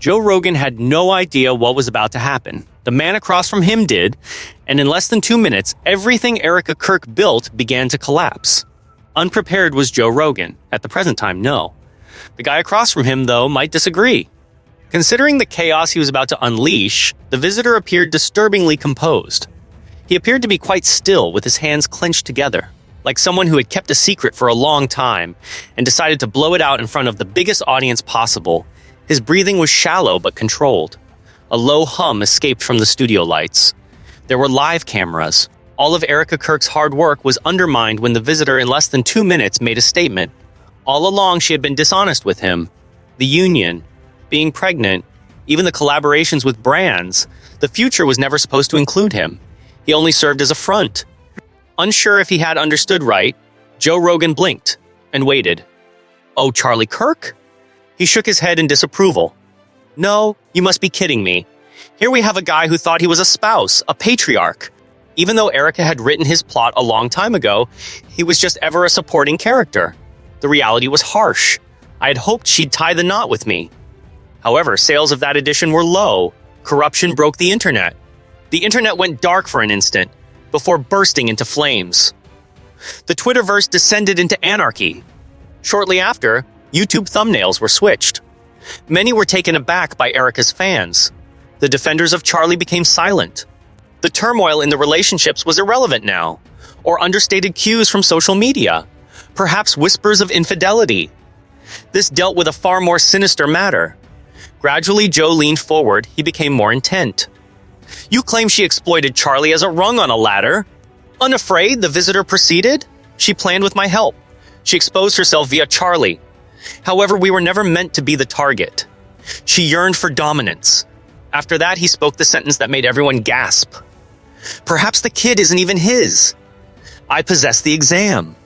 Joe Rogan had no idea what was about to happen. The man across from him did, and in less than 2 minutes, everything Erica Kirk built began to collapse. Unprepared was Joe Rogan. At the present time, no. The guy across from him, though, might disagree. Considering the chaos he was about to unleash, the visitor appeared disturbingly composed. He appeared to be quite still, with his hands clenched together, like someone who had kept a secret for a long time and decided to blow it out in front of the biggest audience possible. His breathing was shallow but controlled. A low hum escaped from the studio lights. There were live cameras. All of Erica Kirk's hard work was undermined when the visitor in less than 2 minutes made a statement. All along she had been dishonest with him. The union, being pregnant, even the collaborations with brands, the future was never supposed to include him. He only served as a front. Unsure if he had understood right, Joe Rogan blinked and waited. "Oh, Charlie Kirk?" He shook his head in disapproval. "No, you must be kidding me. Here we have a guy who thought he was a spouse, a patriarch. Even though Erica had written his plot a long time ago, he was just ever a supporting character. The reality was harsh. I had hoped she'd tie the knot with me. However, sales of that edition were low. Corruption broke the internet. The internet went dark for an instant, before bursting into flames. The Twitterverse descended into anarchy. Shortly after, YouTube thumbnails were switched. Many were taken aback by Erica's fans. The defenders of Charlie became silent. The turmoil in the relationships was irrelevant now, or understated cues from social media, perhaps whispers of infidelity. This dealt with a far more sinister matter. Gradually, Joe leaned forward. He became more intent. "You claim she exploited Charlie as a rung on a ladder." Unafraid, the visitor proceeded. "She planned with my help. She exposed herself via Charlie. However, we were never meant to be the target. She yearned for dominance." After that, he spoke the sentence that made everyone gasp. "Perhaps the kid isn't even his. I possess the exam."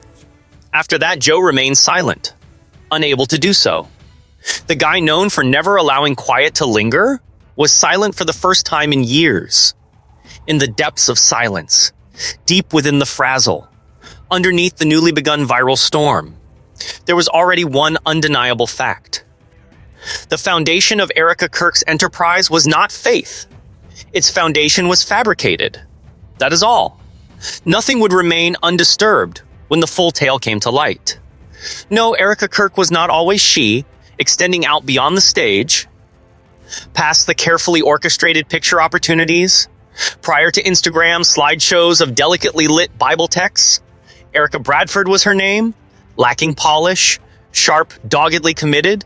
After that, Joe remained silent, unable to do so. The guy known for never allowing quiet to linger was silent for the first time in years. In the depths of silence, deep within the frazzle, underneath the newly begun viral storm, there was already one undeniable fact. The foundation of Erica Kirk's enterprise was not faith. Its foundation was fabricated. That is all. Nothing would remain undisturbed when the full tale came to light. No, Erica Kirk was not always she, extending out beyond the stage, past the carefully orchestrated picture opportunities, prior to Instagram slideshows of delicately lit Bible texts. Erica Bradford was her name, lacking polish, sharp, doggedly committed.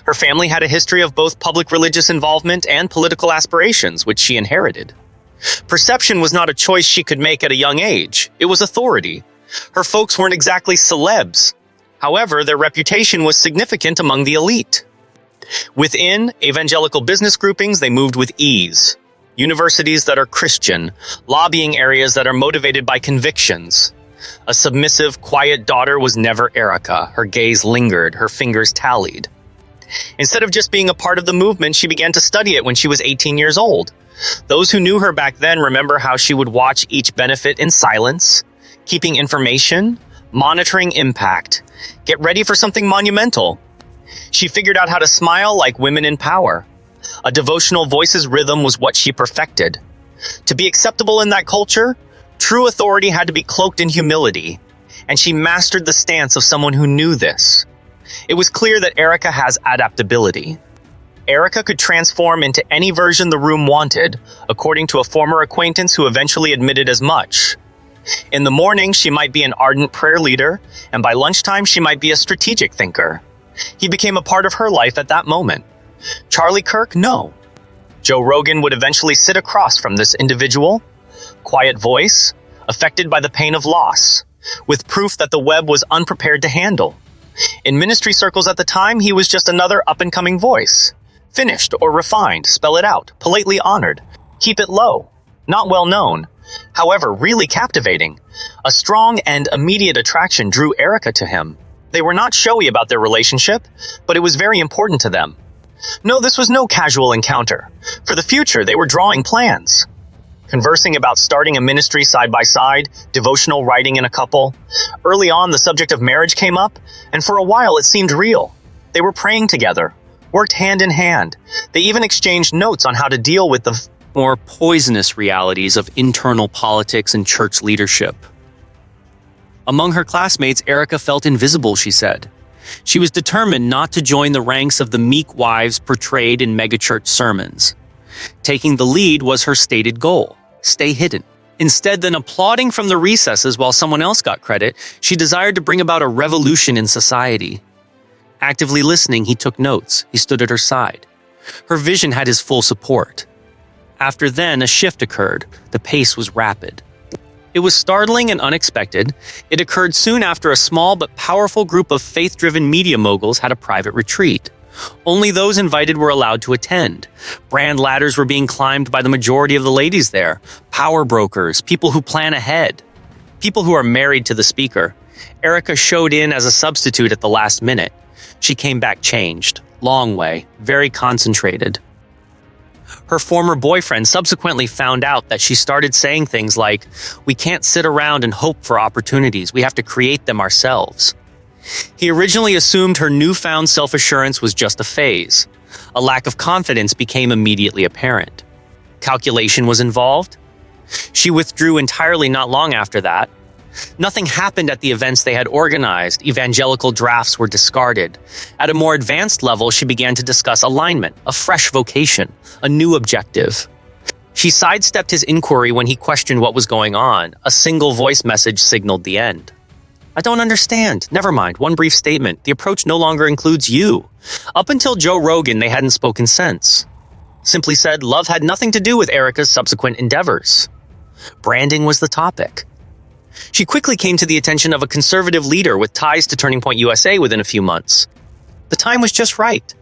Her family had a history of both public religious involvement and political aspirations, which she inherited. Perception was not a choice she could make at a young age. It was authority. Her folks weren't exactly celebs. However, their reputation was significant among the elite. Within evangelical business groupings, they moved with ease. Universities that are Christian, lobbying areas that are motivated by convictions. A submissive, quiet daughter was never Erica. Her gaze lingered, her fingers tallied. Instead of just being a part of the movement, she began to study it when she was 18 years old. Those who knew her back then remember how she would watch each benefit in silence, keeping information, monitoring impact, get ready for something monumental. She figured out how to smile like women in power. A devotional voice's rhythm was what she perfected. To be acceptable in that culture, true authority had to be cloaked in humility, and she mastered the stance of someone who knew this. It was clear that Erica has adaptability. Erica could transform into any version the room wanted, according to a former acquaintance who eventually admitted as much. In the morning, she might be an ardent prayer leader, and by lunchtime, she might be a strategic thinker. He became a part of her life at that moment. Charlie Kirk, no. Joe Rogan would eventually sit across from this individual, quiet voice, affected by the pain of loss, with proof that the web was unprepared to handle. In ministry circles at the time, he was just another up-and-coming voice. Finished or refined, spell it out, politely honored. Keep it low, not well known. However, really captivating. A strong and immediate attraction drew Erica to him. They were not showy about their relationship, but it was very important to them. No, this was no casual encounter. For the future, they were drawing plans. Conversing about starting a ministry side by side, devotional writing in a couple. Early on, the subject of marriage came up, and for a while it seemed real. They were praying together, worked hand in hand. They even exchanged notes on how to deal with the more poisonous realities of internal politics and church leadership. Among her classmates, Erica felt invisible, she said. She was determined not to join the ranks of the meek wives portrayed in megachurch sermons. Taking the lead was her stated goal: stay hidden. Instead than applauding from the recesses while someone else got credit, she desired to bring about a revolution in society. Actively listening, he took notes. He stood at her side. Her vision had his full support. After then, a shift occurred. The pace was rapid. It was startling and unexpected. It occurred soon after a small but powerful group of faith-driven media moguls had a private retreat. Only those invited were allowed to attend. Brand ladders were being climbed by the majority of the ladies there. Power brokers, people who plan ahead, people who are married to the speaker. Erica showed in as a substitute at the last minute. She came back changed, long way, very concentrated. Her former boyfriend subsequently found out that she started saying things like, "We can't sit around and hope for opportunities. We have to create them ourselves." He originally assumed her newfound self-assurance was just a phase. A lack of confidence became immediately apparent. Calculation was involved. She withdrew entirely not long after that. Nothing happened at the events they had organized. Evangelical drafts were discarded. At a more advanced level, she began to discuss alignment, a fresh vocation, a new objective. She sidestepped his inquiry when he questioned what was going on. A single voice message signaled the end. "I don't understand." "Never mind, one brief statement. The approach no longer includes you." Up until Joe Rogan, they hadn't spoken since. Simply said, love had nothing to do with Erica's subsequent endeavors. Branding was the topic. She quickly came to the attention of a conservative leader with ties to Turning Point USA within a few months. The time was just right.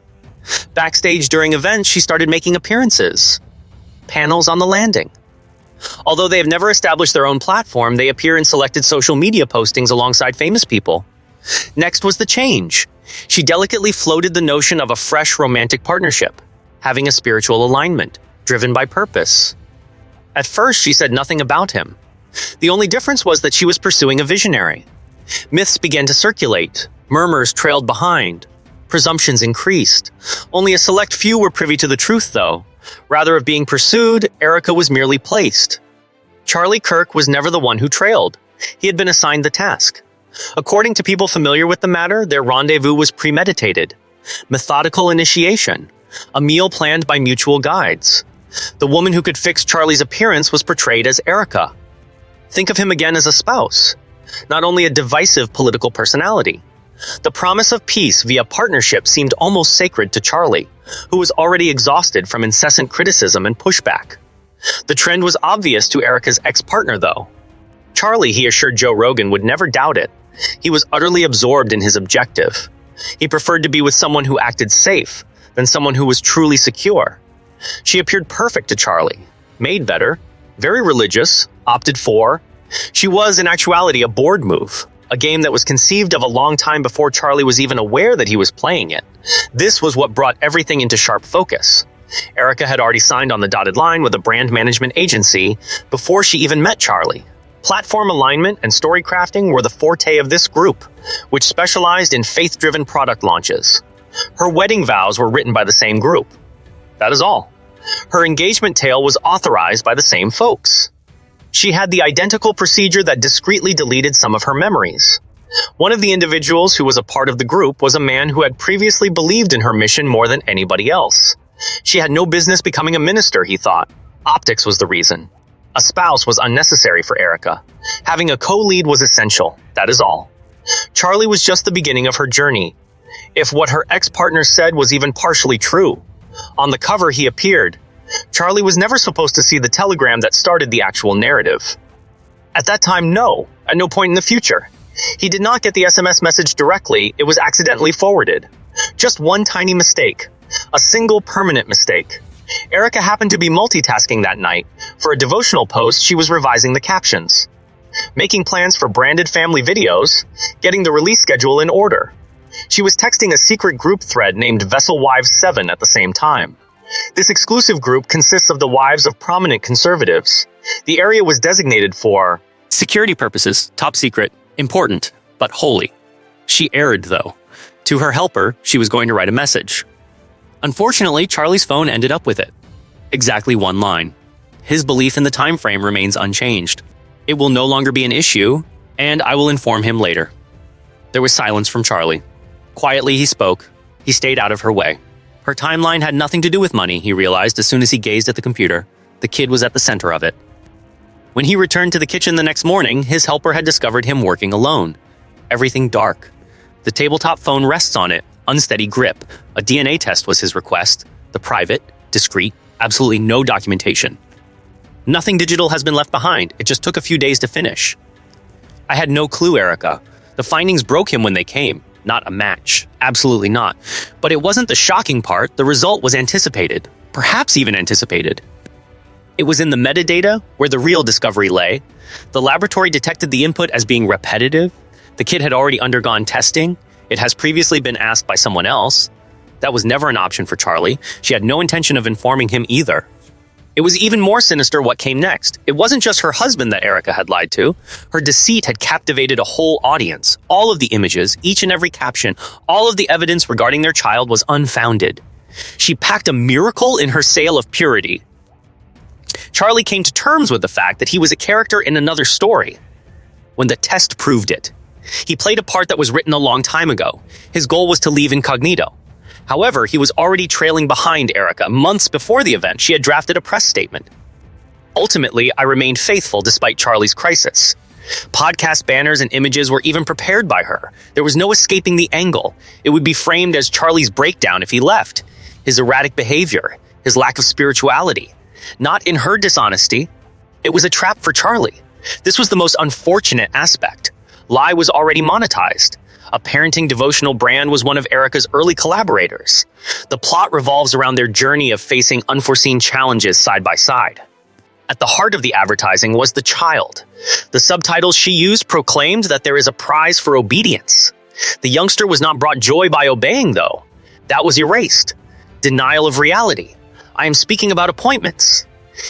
Backstage during events, she started making appearances. Panels on the landing. Although they have never established their own platform, they appear in selected social media postings alongside famous people. Next was the change. She delicately floated the notion of a fresh romantic partnership, having a spiritual alignment, driven by purpose. At first, she said nothing about him. The only difference was that she was pursuing a visionary. Myths began to circulate. Murmurs trailed behind. Presumptions increased. Only a select few were privy to the truth, though. Rather of being pursued, Erica was merely placed. Charlie Kirk was never the one who trailed. He had been assigned the task. According to people familiar with the matter, their rendezvous was premeditated. Methodical initiation. A meal planned by mutual guides. The woman who could fix Charlie's appearance was portrayed as Erica. Think of him again as a spouse, not only a divisive political personality. The promise of peace via partnership seemed almost sacred to Charlie, who was already exhausted from incessant criticism and pushback. The trend was obvious to Erica's ex-partner, though. Charlie, he assured Joe Rogan, would never doubt it. He was utterly absorbed in his objective. He preferred to be with someone who acted safe than someone who was truly secure. She appeared perfect to Charlie, made better, very religious, opted for. She was, in actuality, a board move, a game that was conceived of a long time before Charlie was even aware that he was playing it. This was what brought everything into sharp focus. Erica had already signed on the dotted line with a brand management agency before she even met Charlie. Platform alignment and story crafting were the forte of this group, which specialized in faith-driven product launches. Her wedding vows were written by the same group. That is all. Her engagement tale was authorized by the same folks. She had the identical procedure that discreetly deleted some of her memories. One of the individuals who was a part of the group was a man who had previously believed in her mission more than anybody else. She had no business becoming a minister, he thought. Optics was the reason. A spouse was unnecessary for Erica. Having a co-lead was essential, that is all. Charlie was just the beginning of her journey. If what her ex-partner said was even partially true. On the cover he appeared. Charlie was never supposed to see the telegram that started the actual narrative. At that time, no. At no point in the future. He did not get the SMS message directly, it was accidentally forwarded. Just one tiny mistake. A single permanent mistake. Erica happened to be multitasking that night. For a devotional post, she was revising the captions. Making plans for branded family videos. Getting the release schedule in order. She was texting a secret group thread named Vessel Wives 7 at the same time. This exclusive group consists of the wives of prominent conservatives. The area was designated for security purposes, top secret, important, but holy. She erred, though. To her helper, she was going to write a message. Unfortunately, Charlie's phone ended up with it. Exactly one line. His belief in the time frame remains unchanged. It will no longer be an issue, and I will inform him later. There was silence from Charlie. Quietly, he spoke. He stayed out of her way. Her timeline had nothing to do with money, he realized as soon as he gazed at the computer. The kid was at the center of it. When he returned to the kitchen the next morning, his helper had discovered him working alone. Everything dark. The tabletop phone rests on it, unsteady grip. A DNA test was his request. The private, discreet, absolutely no documentation. Nothing digital has been left behind. It just took a few days to finish. I had no clue, Erica. The findings broke him when they came. Not a match. Absolutely not. But it wasn't the shocking part. The result was anticipated. Perhaps even anticipated. It was in the metadata where the real discovery lay. The laboratory detected the input as being repetitive. The kid had already undergone testing. It has previously been asked by someone else. That was never an option for Charlie. She had no intention of informing him either. It was even more sinister what came next. It wasn't just her husband that Erica had lied to. Her deceit had captivated a whole audience. All of the images, each and every caption, all of the evidence regarding their child was unfounded. She packed a miracle in her sale of purity. Charlie came to terms with the fact that he was a character in another story. When the test proved it, he played a part that was written a long time ago. His goal was to leave incognito. However, he was already trailing behind Erica. Months before the event, she had drafted a press statement. Ultimately, I remained faithful despite Charlie's crisis. Podcast banners and images were even prepared by her. There was no escaping the angle. It would be framed as Charlie's breakdown if he left. His erratic behavior, his lack of spirituality. Not in her dishonesty. It was a trap for Charlie. This was the most unfortunate aspect. Lie was already monetized. A parenting devotional brand was one of Erica's early collaborators. The plot revolves around their journey of facing unforeseen challenges side by side. At the heart of the advertising was the child. The subtitles she used proclaimed that there is a prize for obedience. The youngster was not brought joy by obeying, though. That was erased. Denial of reality. I am speaking about appointments.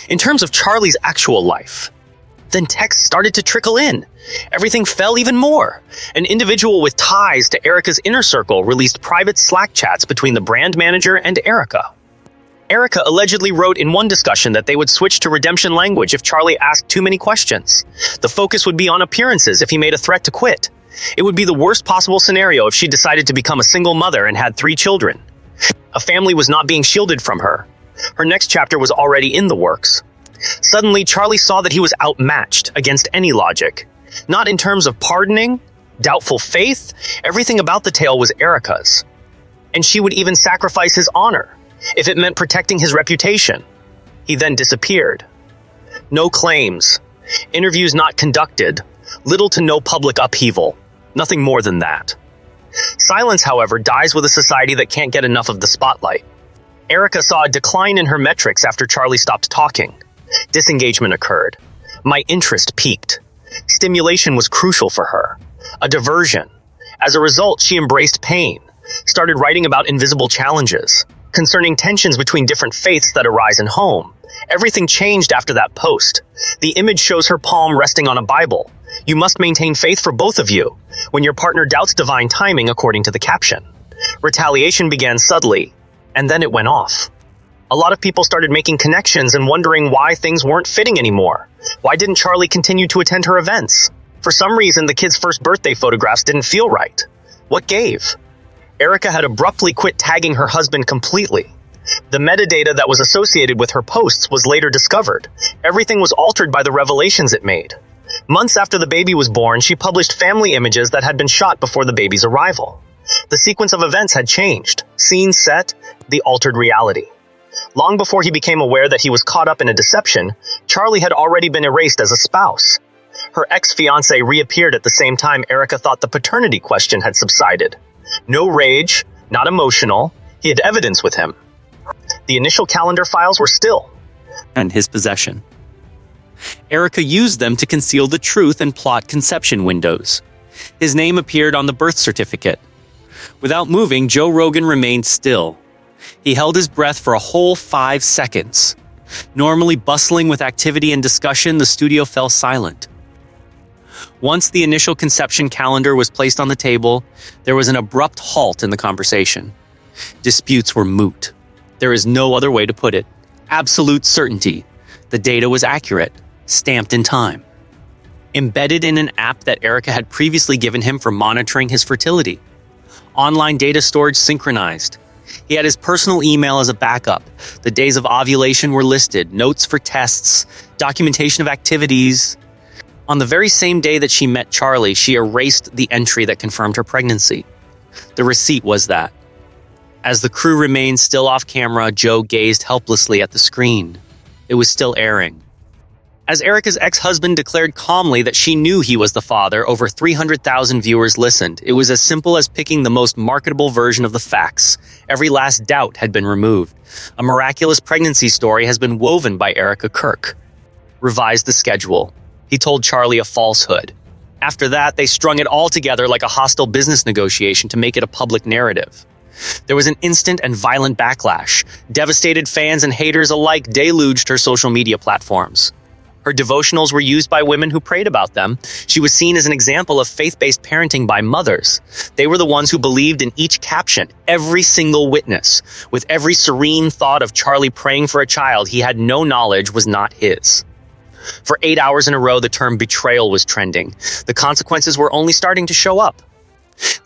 In terms of Charlie's actual life, then text started to trickle in. Everything fell even more. An individual with ties to Erica's inner circle released private Slack chats between the brand manager and Erica. Erica allegedly wrote in one discussion that they would switch to redemption language if Charlie asked too many questions. The focus would be on appearances if he made a threat to quit. It would be the worst possible scenario if she decided to become a single mother and had 3 children. A family was not being shielded from her. Her next chapter was already in the works. Suddenly, Charlie saw that he was outmatched against any logic. Not in terms of pardoning, doubtful faith, everything about the tale was Erica's. And she would even sacrifice his honor, if it meant protecting his reputation. He then disappeared. No claims, interviews not conducted, little to no public upheaval, nothing more than that. Silence, however, dies with a society that can't get enough of the spotlight. Erica saw a decline in her metrics after Charlie stopped talking. Disengagement occurred. My interest peaked. Stimulation was crucial for her. A diversion. As a result, she embraced pain, started writing about invisible challenges, concerning tensions between different faiths that arise in home. Everything changed after that post. The image shows her palm resting on a Bible. You must maintain faith for both of you, when your partner doubts divine timing, according to the caption. Retaliation began subtly, and then it went off. A lot of people started making connections and wondering why things weren't fitting anymore. Why didn't Charlie continue to attend her events? For some reason, the kid's first birthday photographs didn't feel right. What gave? Erica had abruptly quit tagging her husband completely. The metadata that was associated with her posts was later discovered. Everything was altered by the revelations it made. Months after the baby was born, she published family images that had been shot before the baby's arrival. The sequence of events had changed. Scene set, the altered reality. Long before he became aware that he was caught up in a deception, Charlie had already been erased as a spouse. Her ex-fiancé reappeared at the same time Erica thought the paternity question had subsided. No rage, not emotional, he had evidence with him. The initial calendar files were still in his possession. Erica used them to conceal the truth and plot conception windows. His name appeared on the birth certificate. Without moving, Joe Rogan remained still. He held his breath for a whole 5 seconds. Normally bustling with activity and discussion, the studio fell silent. Once the initial conception calendar was placed on the table, there was an abrupt halt in the conversation. Disputes were moot. There is no other way to put it. Absolute certainty. The data was accurate, stamped in time. Embedded in an app that Erica had previously given him for monitoring his fertility. Online data storage synchronized. He had his personal email as a backup. The days of ovulation were listed, notes for tests, documentation of activities. On the very same day that she met Charlie, she erased the entry that confirmed her pregnancy. The receipt was that. As the crew remained still off camera, Joe gazed helplessly at the screen. It was still airing. As Erica's ex-husband declared calmly that she knew he was the father, over 300,000 viewers listened. It was as simple as picking the most marketable version of the facts. Every last doubt had been removed. A miraculous pregnancy story has been woven by Erica Kirk. Revised the schedule. He told Charlie a falsehood. After that, they strung it all together like a hostile business negotiation to make it a public narrative. There was an instant and violent backlash. Devastated fans and haters alike deluged her social media platforms. Her devotionals were used by women who prayed about them. She was seen as an example of faith-based parenting by mothers. They were the ones who believed in each caption, every single witness, with every serene thought of Charlie praying for a child he had no knowledge was not his. For 8 hours in a row, the term betrayal was trending. The consequences were only starting to show up.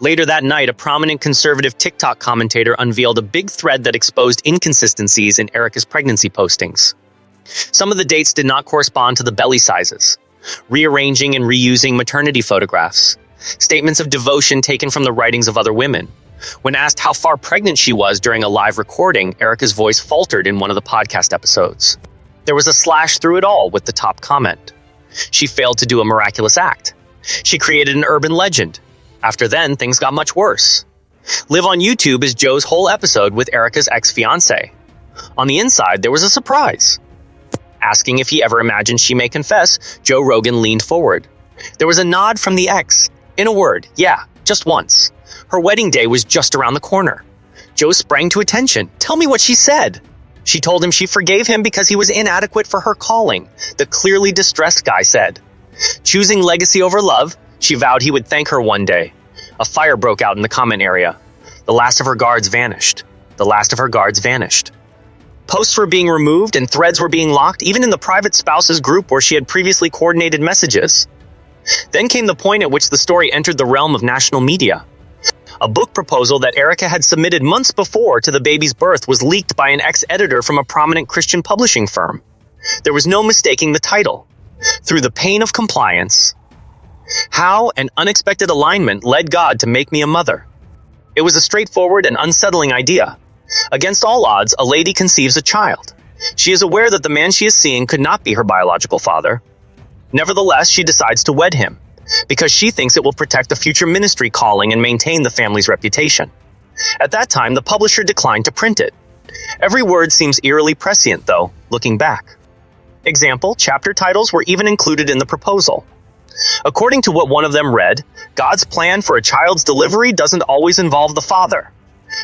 Later that night, a prominent conservative TikTok commentator unveiled a big thread that exposed inconsistencies in Erica's pregnancy postings. Some of the dates did not correspond to the belly sizes, rearranging and reusing maternity photographs, statements of devotion taken from the writings of other women. When asked how far pregnant she was during a live recording, Erica's voice faltered in one of the podcast episodes. There was a slash through it all with the top comment. She failed to do a miraculous act. She created an urban legend. After then, things got much worse. Live on YouTube is Joe's whole episode with Erica's ex-fiancé. On the inside, there was a surprise. Asking if he ever imagined she may confess, Joe Rogan leaned forward. There was a nod from the ex. In a word, yeah, just once. Her wedding day was just around the corner. Joe sprang to attention. Tell me what she said. She told him she forgave him because he was inadequate for her calling, the clearly distressed guy said. Choosing legacy over love, she vowed he would thank her one day. A fire broke out in the comment area. The last of her guards vanished. The last of her guards vanished. Posts were being removed and threads were being locked, even in the private spouses group where she had previously coordinated messages. Then came the point at which the story entered the realm of national media. A book proposal that Erica had submitted months before to the baby's birth was leaked by an ex-editor from a prominent Christian publishing firm. There was no mistaking the title. Through the pain of compliance. How an unexpected alignment led God to make me a mother. It was a straightforward and unsettling idea. Against all odds, a lady conceives a child. She is aware that the man she is seeing could not be her biological father. Nevertheless, she decides to wed him, because she thinks it will protect the future ministry calling and maintain the family's reputation. At that time, the publisher declined to print it. Every word seems eerily prescient, though, looking back. Example, chapter titles were even included in the proposal. According to what one of them read, God's plan for a child's delivery doesn't always involve the father.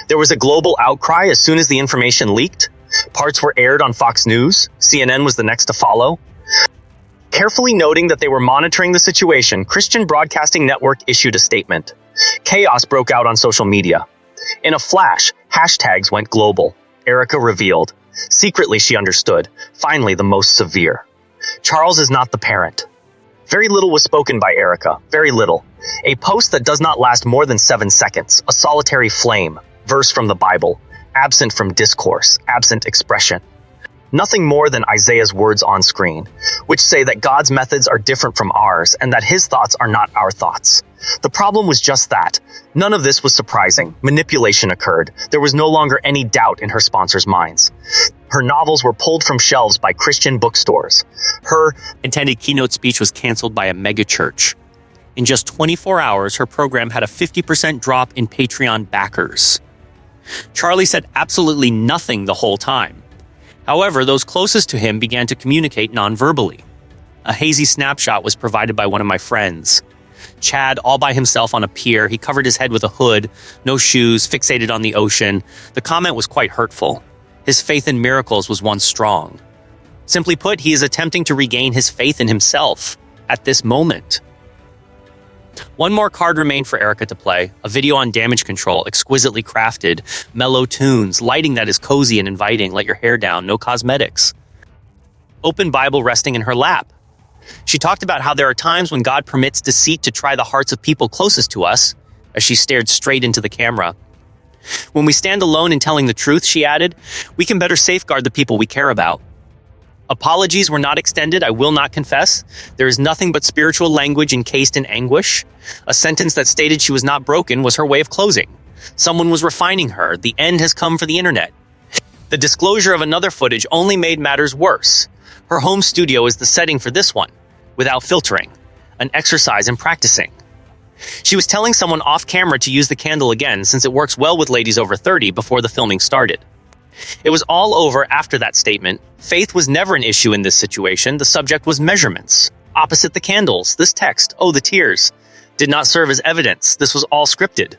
There was a global outcry as soon as the information leaked. Parts were aired on Fox News. CNN was the next to follow. Carefully noting that they were monitoring the situation, Christian Broadcasting Network issued a statement. Chaos broke out on social media. In a flash, hashtags went global. Erica revealed. Secretly, she understood. Finally, the most severe. Charles is not the parent. Very little was spoken by Erica. Very little. A post that does not last more than 7 seconds. A solitary flame. Verse from the Bible. Absent from discourse. Absent expression. Nothing more than Isaiah's words on screen, which say that God's methods are different from ours and that his thoughts are not our thoughts. The problem was just that. None of this was surprising. Manipulation occurred. There was no longer any doubt in her sponsors' minds. Her novels were pulled from shelves by Christian bookstores. Her intended keynote speech was canceled by a megachurch. In just 24 hours, her program had a 50% drop in Patreon backers. Charlie said absolutely nothing the whole time. However, those closest to him began to communicate non-verbally. A hazy snapshot was provided by one of my friends. Chad, all by himself on a pier, he covered his head with a hood, no shoes, fixated on the ocean. The comment was quite hurtful. His faith in miracles was once strong. Simply put, he is attempting to regain his faith in himself at this moment. One more card remained for Erica to play, a video on damage control, exquisitely crafted, mellow tunes, lighting that is cozy and inviting, let your hair down, no cosmetics. Open Bible resting in her lap. She talked about how there are times when God permits deceit to try the hearts of people closest to us, as she stared straight into the camera. When we stand alone in telling the truth, she added, we can better safeguard the people we care about. Apologies were not extended, I will not confess. There is nothing but spiritual language encased in anguish. A sentence that stated she was not broken was her way of closing. Someone was refining her. The end has come for the internet. The disclosure of another footage only made matters worse. Her home studio is the setting for this one, without filtering, an exercise in practicing. She was telling someone off camera to use the candle again since it works well with ladies over 30 before the filming started. It was all over after that statement. Faith was never an issue in this situation. The subject was measurements. Opposite the candles, this text, oh, the tears, did not serve as evidence. This was all scripted.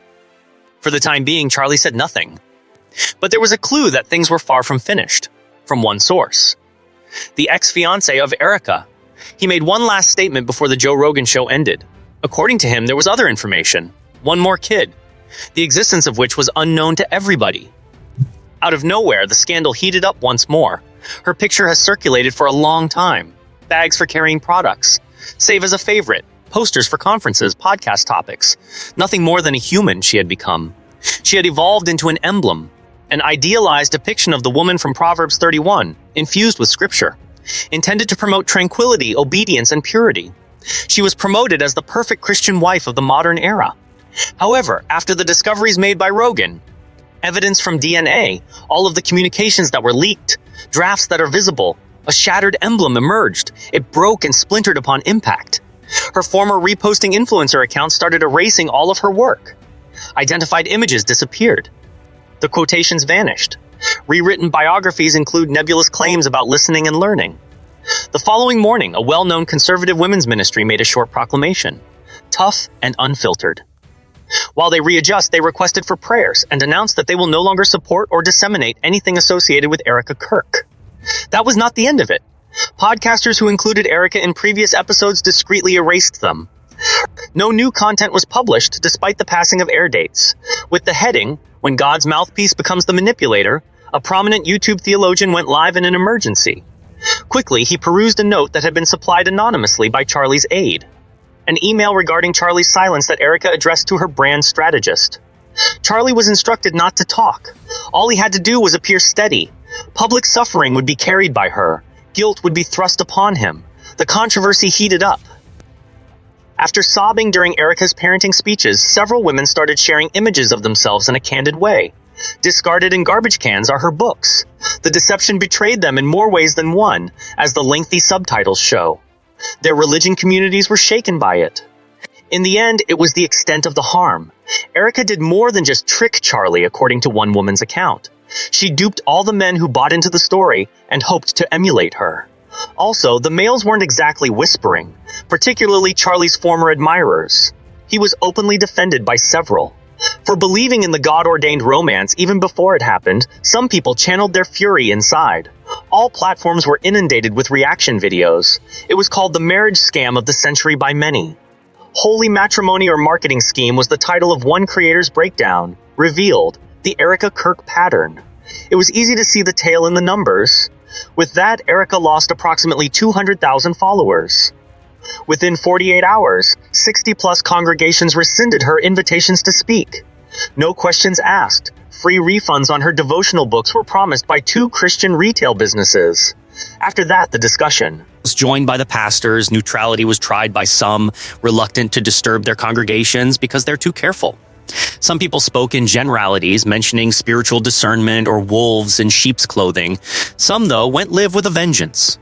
For the time being, Charlie said nothing. But there was a clue that things were far from finished, from one source. The ex-fiancé of Erica. He made one last statement before the Joe Rogan show ended. According to him, there was other information. One more kid, the existence of which was unknown to everybody. Out of nowhere, the scandal heated up once more. Her picture has circulated for a long time. Bags for carrying products. Save as a favorite. Posters for conferences, podcast topics. Nothing more than a human she had become. She had evolved into an emblem, an idealized depiction of the woman from Proverbs 31, infused with scripture, intended to promote tranquility, obedience, and purity. She was promoted as the perfect Christian wife of the modern era. However, after the discoveries made by Rogan, evidence from DNA, all of the communications that were leaked, drafts that are visible, a shattered emblem emerged. It broke and splintered upon impact. Her former reposting influencer account started erasing all of her work. Identified images disappeared. The quotations vanished. Rewritten biographies include nebulous claims about listening and learning. The following morning, a well-known conservative women's ministry made a short proclamation. Tough and unfiltered. While they readjust, they requested for prayers and announced that they will no longer support or disseminate anything associated with Erica Kirk. That was not the end of it. Podcasters who included Erica in previous episodes discreetly erased them. No new content was published despite the passing of air dates. With the heading, "When God's Mouthpiece Becomes the Manipulator," a prominent YouTube theologian went live in an emergency. Quickly, he perused a note that had been supplied anonymously by Charlie's aide. An email regarding Charlie's silence that Erica addressed to her brand strategist. Charlie was instructed not to talk. All he had to do was appear steady. Public suffering would be carried by her. Guilt would be thrust upon him. The controversy heated up. After sobbing during Erica's parenting speeches, several women started sharing images of themselves in a candid way. Discarded in garbage cans are her books. The deception betrayed them in more ways than one, as the lengthy subtitles show. Their religion communities were shaken by it. In the end, it was the extent of the harm. Erica did more than just trick Charlie, according to one woman's account. She duped all the men who bought into the story and hoped to emulate her. Also, the males weren't exactly whispering, particularly Charlie's former admirers. He was openly defended by several. For believing in the God-ordained romance even before it happened, some people channeled their fury inside. All platforms were inundated with reaction videos. It was called the marriage scam of the century by many. Holy Matrimony or Marketing Scheme was the title of one creator's breakdown. Revealed, the Erica Kirk pattern. It was easy to see the tail in the numbers. With that, Erica lost approximately 200,000 followers. Within 48 hours, 60-plus congregations rescinded her invitations to speak. No questions asked. Free refunds on her devotional books were promised by 2 Christian retail businesses. After that, the discussion was joined by the pastors. Neutrality was tried by some, reluctant to disturb their congregations because they're too careful. Some people spoke in generalities, mentioning spiritual discernment or wolves in sheep's clothing. Some, though, went live with a vengeance.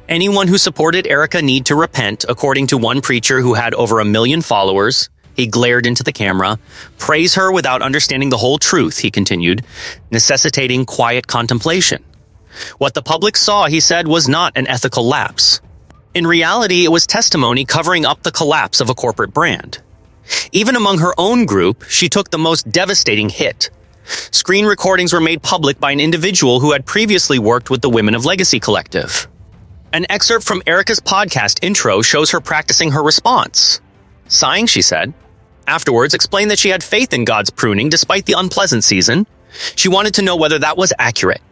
Anyone who supported Erica need to repent, according to one preacher who had over 1 million followers. He glared into the camera. Praise her without understanding the whole truth, he continued, necessitating quiet contemplation. What the public saw, he said, was not an ethical lapse. In reality, it was testimony covering up the collapse of a corporate brand. Even among her own group, she took the most devastating hit. Screen recordings were made public by an individual who had previously worked with the Women of Legacy Collective. An excerpt from Erica's podcast intro shows her practicing her response. Sighing, she said. Afterwards, explained that she had faith in God's pruning despite the unpleasant season. She wanted to know whether that was accurate.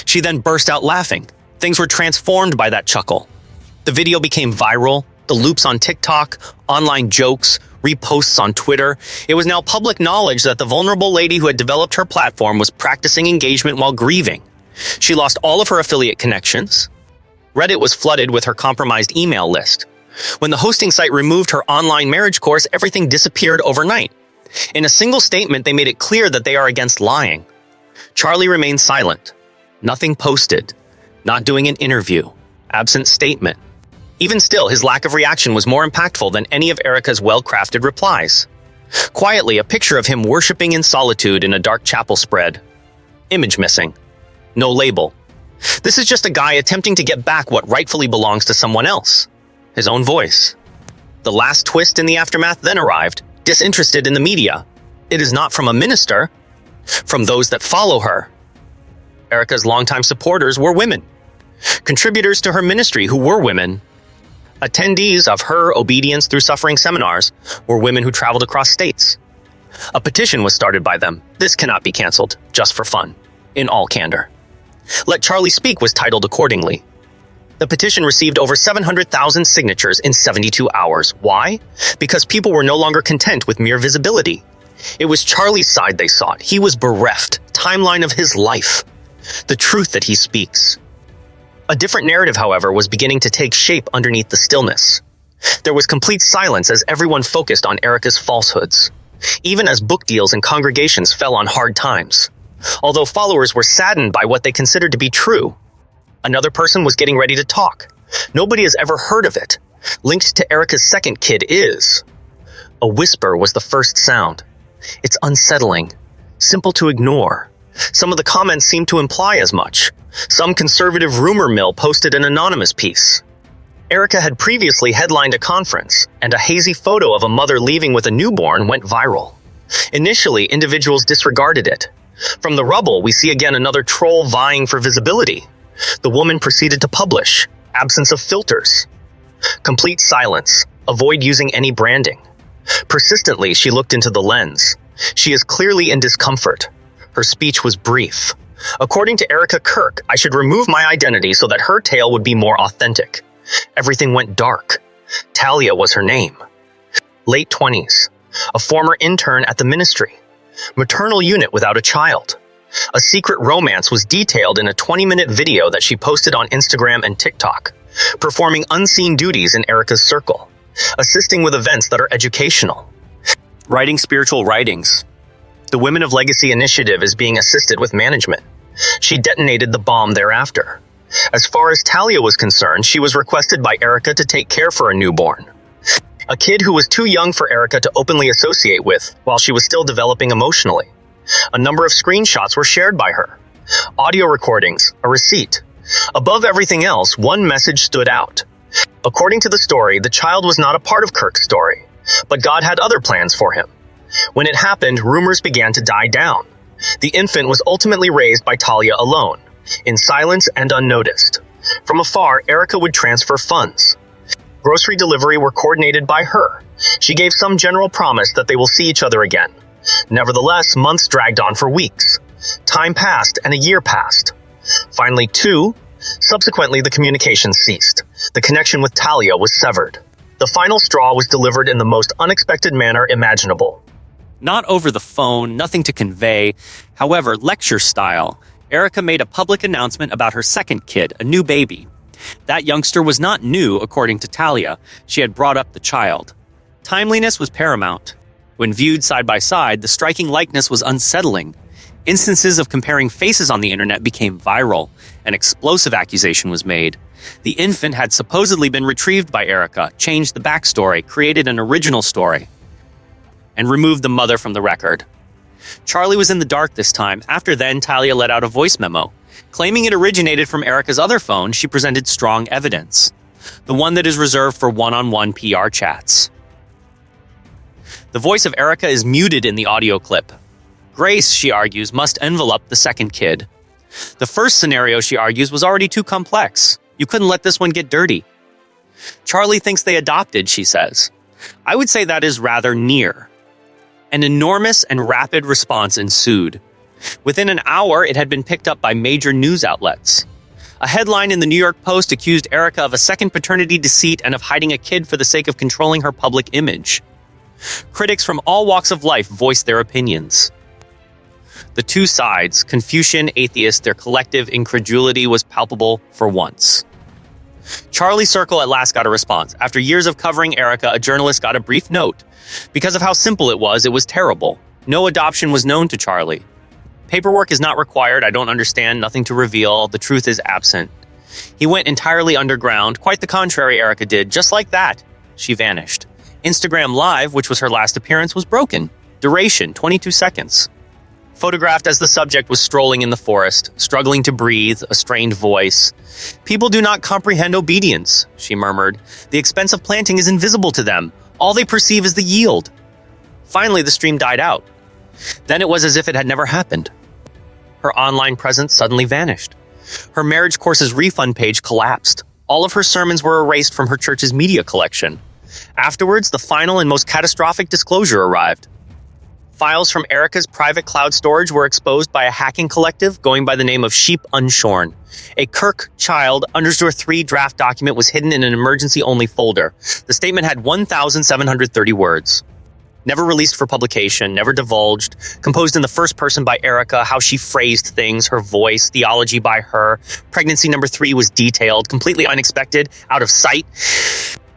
She then burst out laughing. Things were transformed by that chuckle. The video became viral, the loops on TikTok, online jokes, reposts on Twitter. It was now public knowledge that the vulnerable lady who had developed her platform was practicing engagement while grieving. She lost all of her affiliate connections. Reddit was flooded with her compromised email list. When the hosting site removed her online marriage course, everything disappeared overnight. In a single statement, they made it clear that they are against lying. Charlie remained silent. Nothing posted. Not doing an interview. Absent statement. Even still, his lack of reaction was more impactful than any of Erica's well-crafted replies. Quietly, a picture of him worshiping in solitude in a dark chapel spread. Image missing. No label. This is just a guy attempting to get back what rightfully belongs to someone else. His own voice. The last twist in the aftermath then arrived, disinterested in the media. It is not from a minister, from those that follow her. Erica's longtime supporters were women. Contributors to her ministry who were women. Attendees of her Obedience Through Suffering seminars were women who traveled across states. A petition was started by them. This cannot be canceled, just for fun, in all candor. Let Charlie Speak was titled accordingly. The petition received over 700,000 signatures in 72 hours. Why? Because people were no longer content with mere visibility. It was Charlie's side they sought. He was bereft. Timeline of his life. The truth that he speaks. A different narrative, however, was beginning to take shape underneath the stillness. There was complete silence as everyone focused on Erica's falsehoods, even as book deals and congregations fell on hard times. Although followers were saddened by what they considered to be true, another person was getting ready to talk. Nobody has ever heard of it. Linked to Erica's second kid is... A whisper was the first sound. It's unsettling, simple to ignore. Some of the comments seemed to imply as much. Some conservative rumor mill posted an anonymous piece. Erica had previously headlined a conference, and a hazy photo of a mother leaving with a newborn went viral. Initially, individuals disregarded it. From the rubble, we see again another troll vying for visibility. The woman proceeded to publish. Absence of filters. Complete silence. Avoid using any branding. Persistently, she looked into the lens. She is clearly in discomfort. Her speech was brief. According to Erica Kirk, I should remove my identity so that her tale would be more authentic. Everything went dark. Talia was her name. Late 20s. A former intern at the ministry. Maternal unit without a child. A secret romance was detailed in a 20-minute video that she posted on Instagram and TikTok, performing unseen duties in Erica's circle, assisting with events that are educational. Writing spiritual writings. The Women of Legacy initiative is being assisted with management. She detonated the bomb thereafter. As far as Talia was concerned, she was requested by Erica to take care for a newborn. A kid who was too young for Erica to openly associate with while she was still developing emotionally. A number of screenshots were shared by her. Audio recordings, a receipt. Above everything else, one message stood out. According to the story, the child was not a part of Kirk's story, but God had other plans for him. When it happened, rumors began to die down. The infant was ultimately raised by Talia alone, in silence and unnoticed. From afar, Erica would transfer funds. Grocery delivery were coordinated by her. She gave some general promise that they will see each other again. Nevertheless, months dragged on for weeks. Time passed and a year passed. Finally, 2. Subsequently, the communication ceased. The connection with Talia was severed. The final straw was delivered in the most unexpected manner imaginable. Not over the phone, nothing to convey. However, lecture style, Erica made a public announcement about her second kid, a new baby. That youngster was not new, according to Talia. She had brought up the child. Timeliness was paramount. When viewed side by side, the striking likeness was unsettling. Instances of comparing faces on the internet became viral. An explosive accusation was made. The infant had supposedly been retrieved by Erica, changed the backstory, created an original story, and removed the mother from the record. Charlie was in the dark this time. After then, Talia let out a voice memo. Claiming it originated from Erica's other phone, she presented strong evidence. The one that is reserved for one-on-one PR chats. The voice of Erica is muted in the audio clip. Grace, she argues, must envelop the second kid. The first scenario, she argues, was already too complex. You couldn't let this one get dirty. Charlie thinks they adopted, she says. I would say that is rather near. An enormous and rapid response ensued. Within an hour, it had been picked up by major news outlets. A headline in the New York Post accused Erica of a second paternity deceit and of hiding a kid for the sake of controlling her public image. Critics from all walks of life voiced their opinions. The two sides, Confucian, atheist, their collective incredulity was palpable for once. Charlie Circle at last got a response. After years of covering Erica, a journalist got a brief note. Because of how simple it was terrible. No adoption was known to Charlie. Paperwork is not required, I don't understand, nothing to reveal, the truth is absent. He went entirely underground, quite the contrary Erica did, just like that. She vanished. Instagram Live, which was her last appearance, was broken. Duration, 22 seconds. Photographed as the subject was strolling in the forest, struggling to breathe, a strained voice. People do not comprehend obedience, she murmured. The expense of planting is invisible to them. All they perceive is the yield. Finally, the stream died out. Then it was as if it had never happened. Her online presence suddenly vanished. Her marriage course's refund page collapsed. All of her sermons were erased from her church's media collection. Afterwards, the final and most catastrophic disclosure arrived. Files from Erica's private cloud storage were exposed by a hacking collective going by the name of Sheep Unshorn. A Kirk child _3 draft document was hidden in an emergency-only folder. The statement had 1,730 words. Never released for publication, never divulged, composed in the first person by Erica, how she phrased things, her voice, theology by her. Pregnancy number 3 was detailed, completely unexpected, out of sight.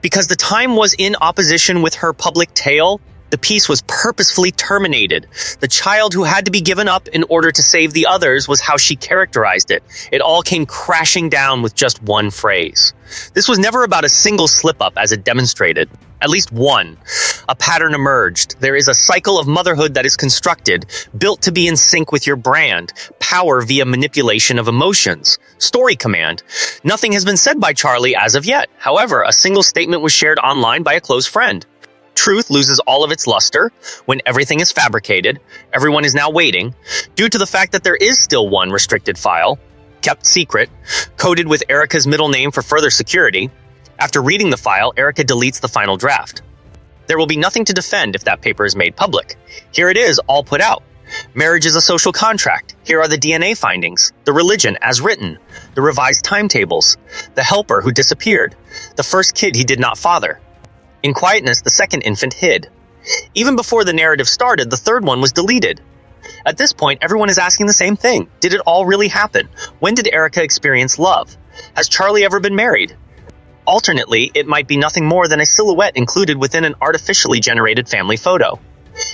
Because the time was in opposition with her public tale, the piece was purposefully terminated. The child who had to be given up in order to save the others was how she characterized it. It all came crashing down with just one phrase. This was never about a single slip-up as it demonstrated. At least one. A pattern emerged. There is a cycle of motherhood that is constructed, built to be in sync with your brand, power via manipulation of emotions, story command. Nothing has been said by Charlie as of yet. However, a single statement was shared online by a close friend. Truth loses all of its luster when everything is fabricated. Everyone is now waiting, due to the fact that there is still one restricted file, kept secret, coded with Erica's middle name for further security. After reading the file, Erica deletes the final draft. There will be nothing to defend if that paper is made public. Here it is, all put out. Marriage is a social contract. Here are the DNA findings, the religion as written, the revised timetables, the helper who disappeared, the first kid he did not father. In quietness, the second infant hid. Even before the narrative started, the third one was deleted. At this point, everyone is asking the same thing. Did it all really happen? When did Erica experience love? Has Charlie ever been married? Alternately, it might be nothing more than a silhouette included within an artificially generated family photo.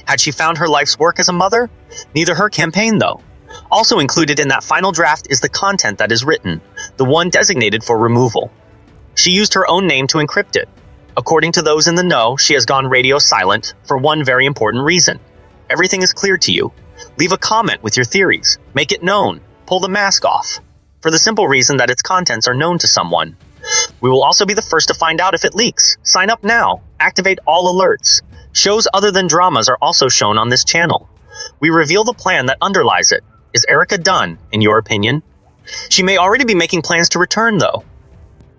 Had she found her life's work as a mother? Neither her campaign, though. Also included in that final draft is the content that is written, the one designated for removal. She used her own name to encrypt it. According to those in the know, she has gone radio silent for one very important reason. Everything is clear to you. Leave a comment with your theories. Make it known. Pull the mask off. For the simple reason that its contents are known to someone. We will also be the first to find out if it leaks. Sign up now. Activate all alerts. Shows other than dramas are also shown on this channel. We reveal the plan that underlies it. Is Erica done, in your opinion? She may already be making plans to return, though.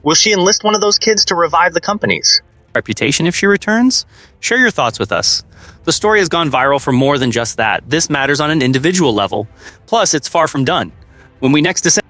Will she enlist one of those kids to revive the companies? Reputation if she returns? Share your thoughts with us. The story has gone viral for more than just that. This matters on an individual level. Plus, it's far from done. When we next descend